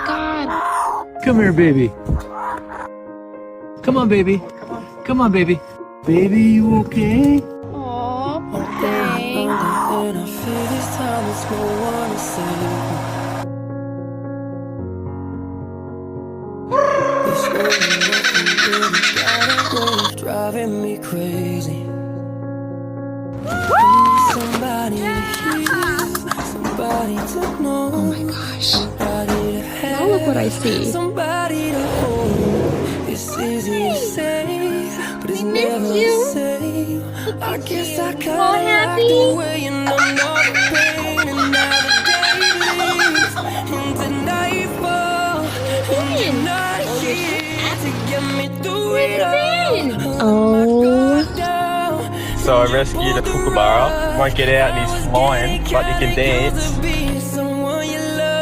god. Come here, baby. Come on, baby. Come on, baby. Baby, you okay? Aw, thanks. And I feel this time it's no one to save. This going nothing really got away, driving me crazy. Somebody to hear, somebody to know. Oh my gosh. Somebody to have, Now look what I see. somebody to hold. It's easy to say, but it's never the same. I guess I kinda like the way you numb all the pain, and now the day leaves into nightfall, and you're not here to get me through it all. Oh. So I rescued a kookaburra. Won't get out and he's flying, but he can dance.